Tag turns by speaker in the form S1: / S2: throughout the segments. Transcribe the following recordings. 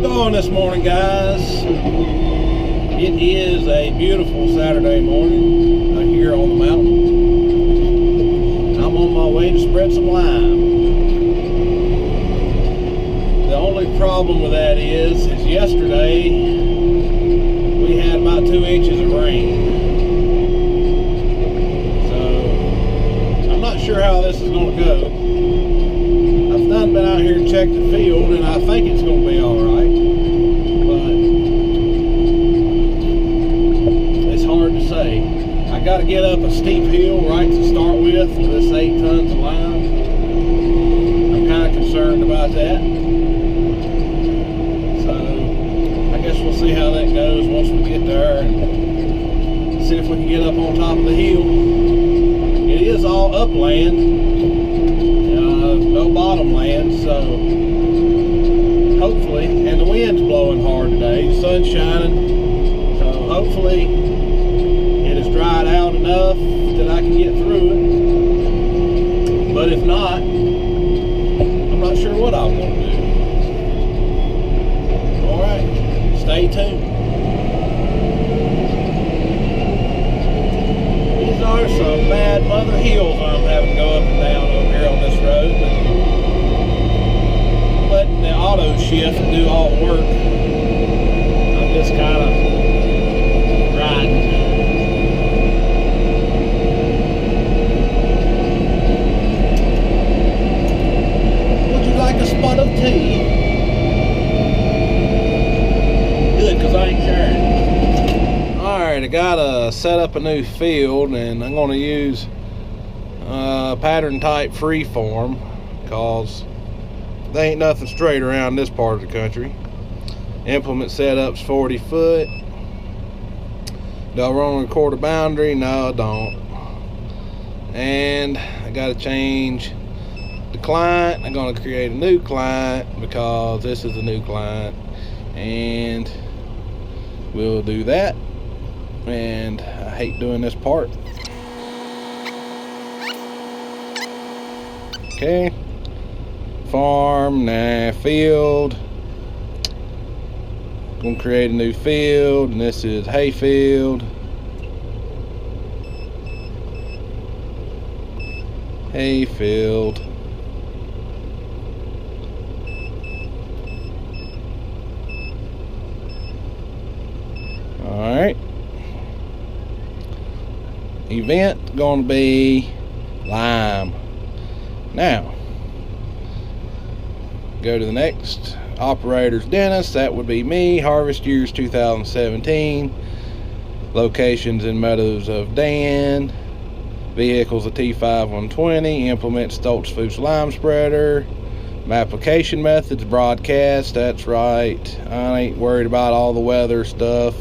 S1: y'all going this morning, guys? It is a beautiful Saturday morning here on the mountain. I'm on my way to spread some lime. The only problem with that is yesterday we had about 2 inches of rain. So I'm not sure how this is going to go. I've been out here and checked the field, and I think it's going to be all right, but it's hard to say. I got to get up a steep hill right to start with this 8 tons of lime. I'm kind of concerned about that, so I guess we'll see how that goes once we get there and see if we can get up on top of the hill. It is all upland, no bottom land, so hopefully, and the wind's blowing hard today, the sun's shining, so hopefully it has dried out enough that I can get through it. But if not, I'm not sure what I'm going to do. Alright, stay tuned. These are some bad mother hills I'm having to go up and down over here on this road, but letting the auto shift do all the work. I'm just kind of riding. Would you like a spot of tea? Good, because I ain't sharing. Alright, I gotta set up a new field, and I'm going to use pattern type freeform, because there ain't nothing straight around this part of the country. Implement setup's 40 foot. Do I run a quarter boundary? No, I don't. And I gotta change the client. I'm gonna create a new client because this is a new client, and we'll do that. And I hate doing this part. Okay. Farm, field. Gonna create a new field, and this is hay field. Hay field. Alright. Event gonna be lime. Now, go to the next operator's dentist. That would be me. Harvest years 2017. Locations in Meadows of Dan. Vehicles a T5.120. Implement Stoltzfus lime spreader. My application methods broadcast. That's right. I ain't worried about all the weather stuff.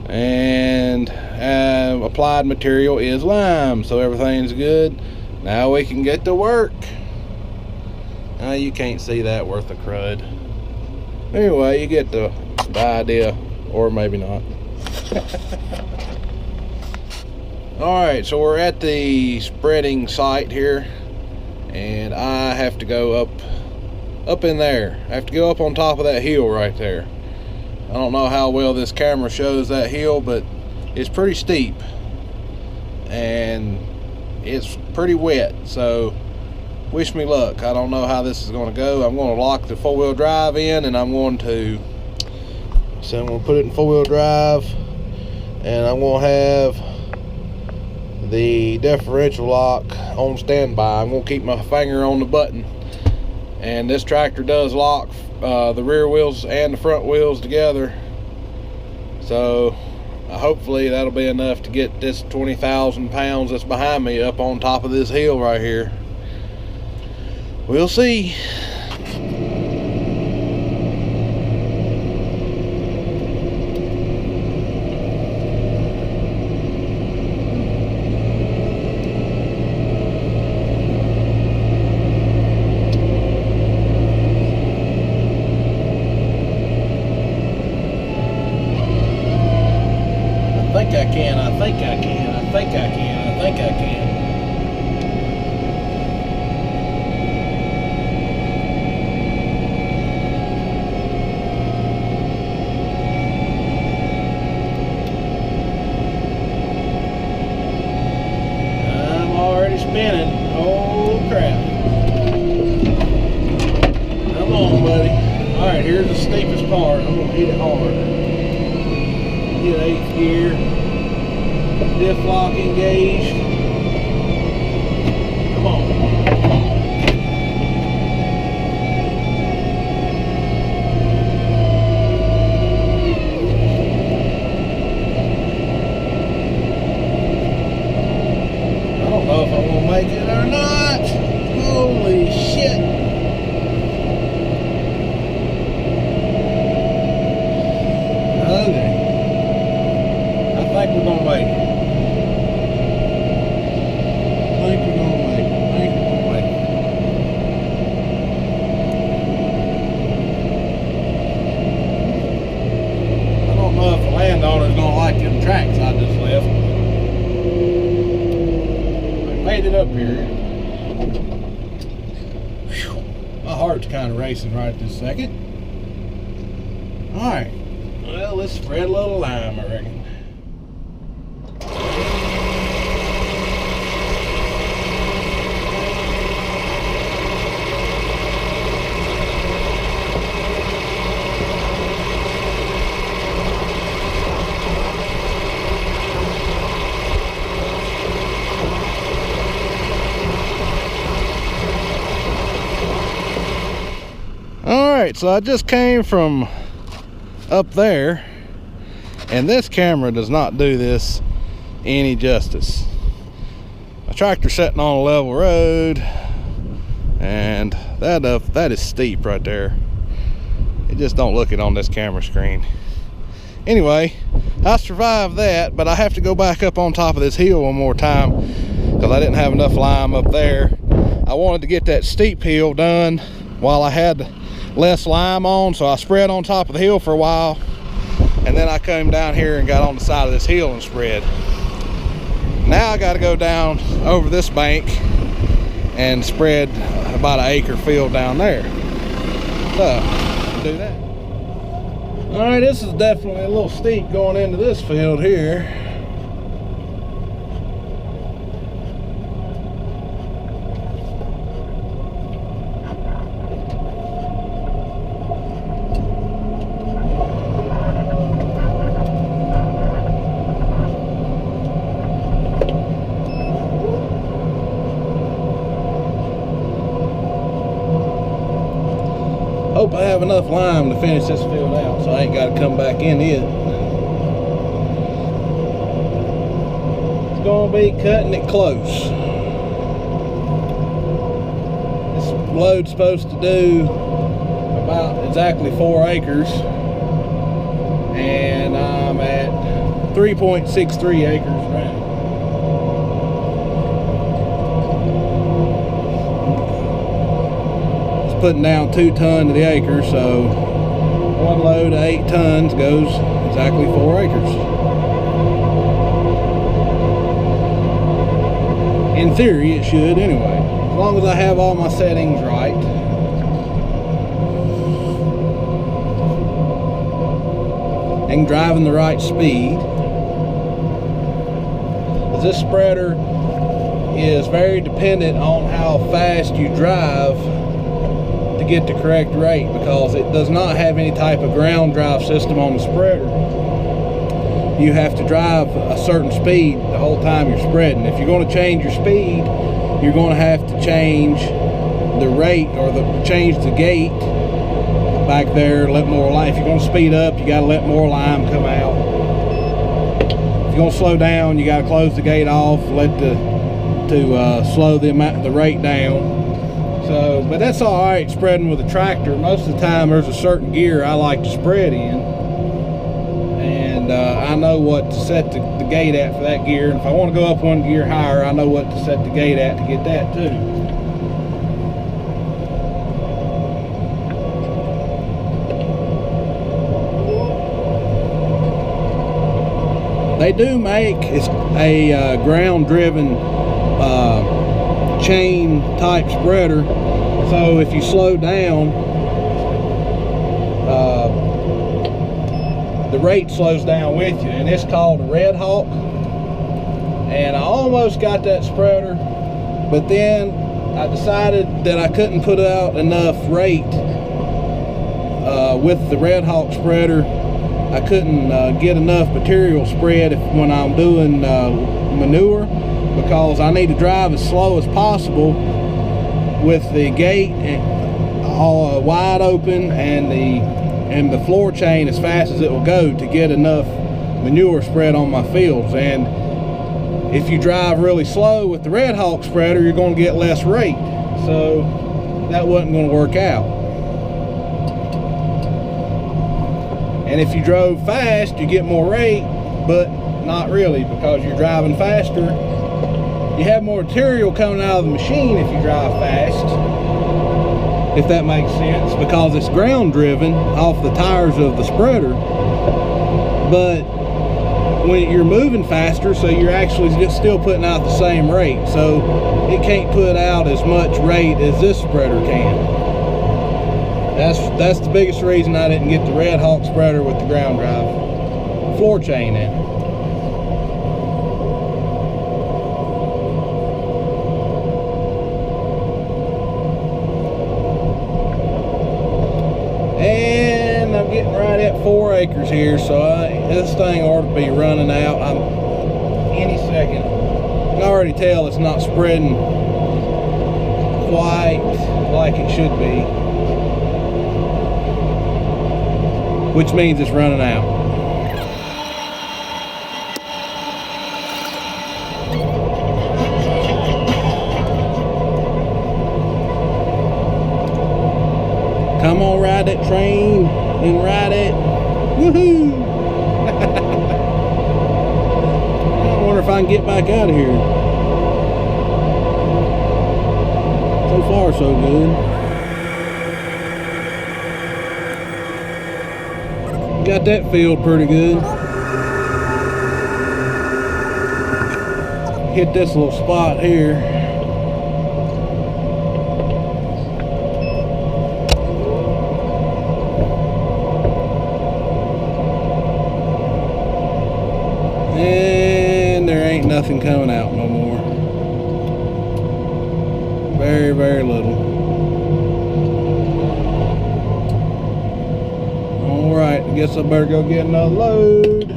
S1: And applied material is lime, so everything's good. Now we can get to work. You can't see that worth a crud. Anyway, you get the idea, or maybe not. Alright, so we're at the spreading site here, and I have to go up in there. I have to go up on top of that hill right there. I don't know how well this camera shows that hill, but it's pretty steep and it's pretty wet, so wish me luck. I don't know how this is going to go. I'm going to lock the four-wheel drive in, and I'm going to put it in four-wheel drive, and I'm going to have the differential lock on standby. I'm going to keep my finger on the button, and this tractor does lock the rear wheels and the front wheels together, so hopefully that'll be enough to get this 20,000 pounds that's behind me up on top of this hill right here. We'll see. I think I can. hard. I'm gonna hit it hard. Hit 8th gear. Diff lock engaged. Come on. I don't know if I'm gonna make it or not. Holy shit. Okay. I think we're gonna make it. Landowner's gonna like them tracks I just left. I made it up here. Whew. My heart's kind of racing right this second. Alright, well, let's spread a little lime, I reckon. Alright, so I just came from up there, and this camera does not do this any justice. My tractor's sitting on a level road, and that is steep right there. It just don't look it on this camera screen. Anyway, I survived that, but I have to go back up on top of this hill one more time because I didn't have enough lime up there. I wanted to get that steep hill done while I had less lime on, so I spread on top of the hill for a while, and then I came down here and got on the side of this hill and spread. Now I got to go down over this bank and spread about an acre field down there. So do that. All right, this is definitely a little steep going into this field here. Hope I have enough lime to finish this field out, so I ain't got to come back in it. It's gonna be cutting it close. This load's supposed to do about exactly 4 acres, and I'm at 3.63 acres right now. Putting down 2 tons to the acre, so one load of 8 tons goes exactly 4 acres. In theory, it should anyway, as long as I have all my settings right. And driving the right speed. This spreader is very dependent on how fast you drive to get the correct rate, because it does not have any type of ground drive system on the spreader. You have to drive a certain speed the whole time you're spreading. If you're going to change your speed, you're going to have to change the rate, or change the gate back there, let more lime. If you're going to speed up, you got to let more lime come out. If you're going to slow down, you got to close the gate off, slow the rate down. So, but that's all right spreading with a tractor. Most of the time there's a certain gear I like to spread in, and I know what to set the gate at for that gear, and if I want to go up one gear higher, I know what to set the gate at to get that too. They do make a ground driven chain type spreader, so if you slow down, the rate slows down with you, and it's called a Red Hawk. And I almost got that spreader, but then I decided that I couldn't put out enough rate
S2: with the Red Hawk spreader, I couldn't get enough material spread when I'm doing manure, because I need to drive as slow as possible with the gate all wide open and the floor chain as fast as it will go to get enough manure spread on my fields. And if you drive really slow with the Red Hawk spreader, you're going to get less rate, so that wasn't going to work out. And if you drove fast, you get more rate, but not really, because you're driving faster. You have more material coming out of the machine if you drive fast, if that makes sense, because it's ground driven off the tires of the spreader. But when you're moving faster, so you're actually just still putting out the same rate, so it can't put out as much rate as this spreader can. That's the biggest reason I didn't get the Red Hawk spreader with the ground drive floor chain in it. And I'm getting right at 4 acres here, so this thing ought to be running out any second. I can already tell it's not spreading quite like it should be, which means it's running out. Come on, ride that train and ride it. Woohoo! I wonder if I can get back out of here. So far, so good. Got that field pretty good. Hit this little spot here. And there ain't nothing coming out no more. Very, very little. Alright, I guess I better go get another load.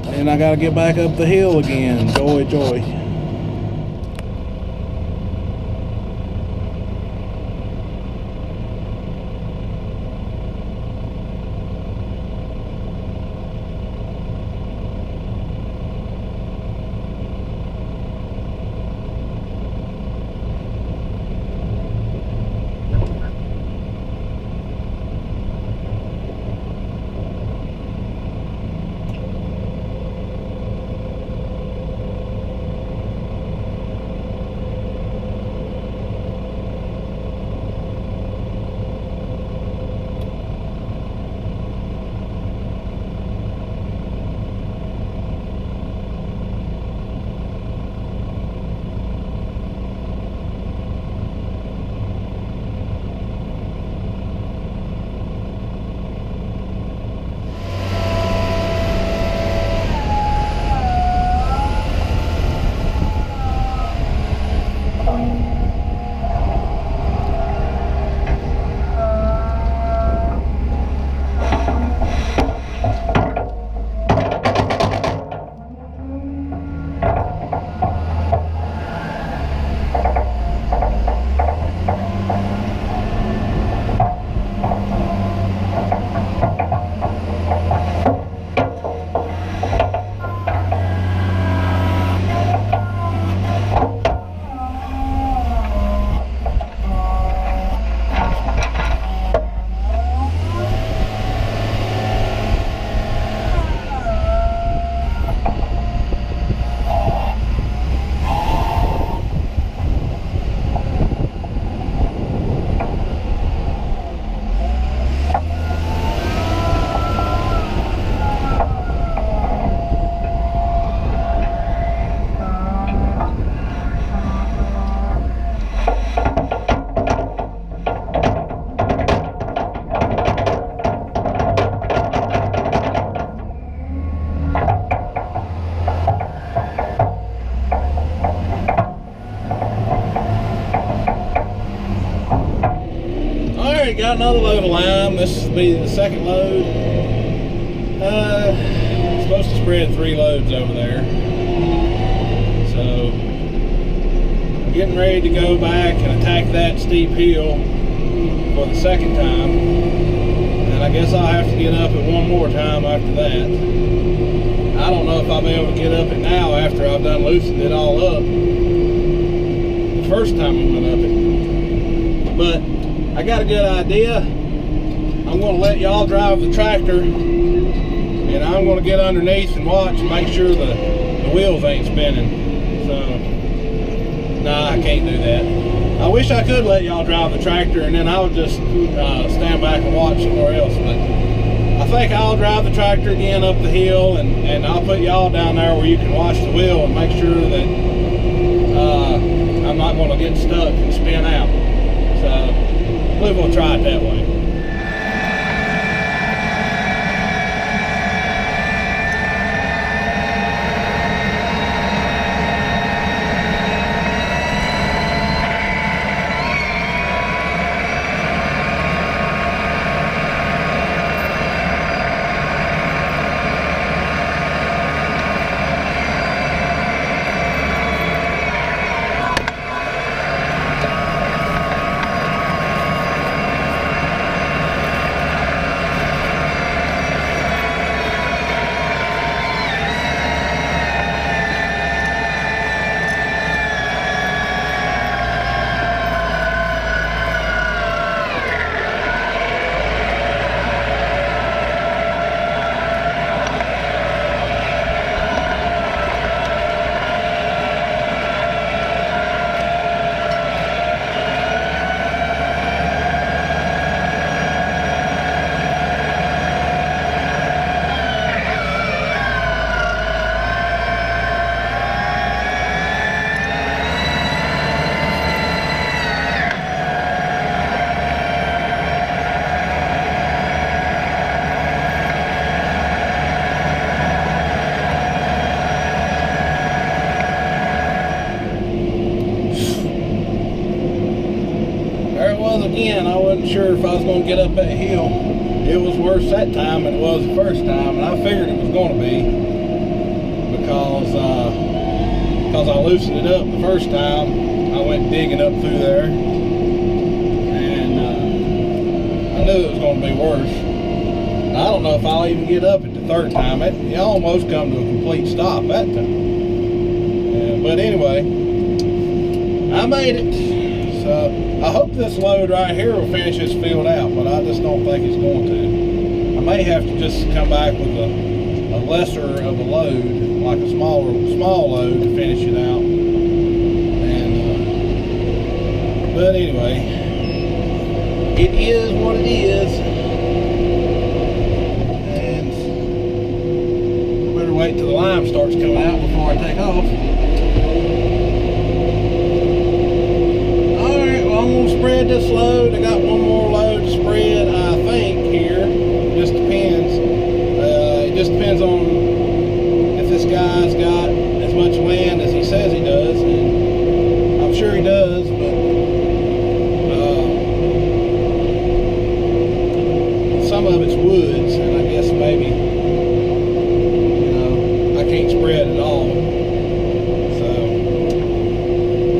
S2: And I gotta get back up the hill again. Joy, joy. got another load of lime. This will be the second load. Supposed to spread 3 loads over there. So, getting ready to go back and attack that steep hill for the second time. And I guess I'll have to get up it one more time after that. I don't know if I'll be able to get up it now after I've done loosened it all up the first time I went up it. But I got a good idea. I'm going to let y'all drive the tractor, and I'm going to get underneath and watch and make sure the wheels ain't spinning. So, nah, I can't do that. I wish I could let y'all drive the tractor, and then I would just stand back and watch somewhere else. But I think I'll drive the tractor again up the hill, and I'll put y'all down there where you can watch the wheel and make sure that I'm not going to get stuck and spin out. So I believe we'll try it that way. Again, I wasn't sure if I was going to get up that hill. It was worse that time than it was the first time, and I figured it was going to be because I loosened it up the first time. I went digging up through there, and I knew it was going to be worse. And I don't know if I'll even get up it the third time. It almost come to a complete stop that time. But anyway, I made it. So I hope this load right here will finish this field out, but I just don't think it's going to. I may have to just come back with a lesser of a load, like a small load to finish it out. And but anyway, it is what it is. And I better wait till the lime starts coming out before I take off. Spread this load. I got one more load to spread, I think, here. It just depends. It just depends on if this guy's got as much land as he says he does, and I'm sure he does, but some of it's woods, and I guess maybe, you know, I can't spread it all. So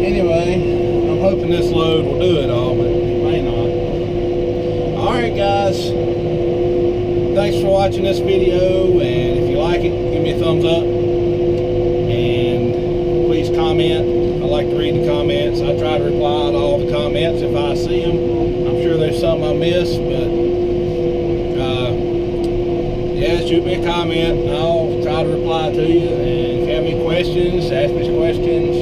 S2: anyway, I'm hoping this load will do it all, but it may not. Alright guys, thanks for watching this video, and if you like it, give me a thumbs up, and please comment. I like to read the comments. I try to reply to all the comments if I see them. I'm sure there's some I miss, but yeah, shoot me a comment. I'll try to reply to you, and if you have any questions, ask me questions.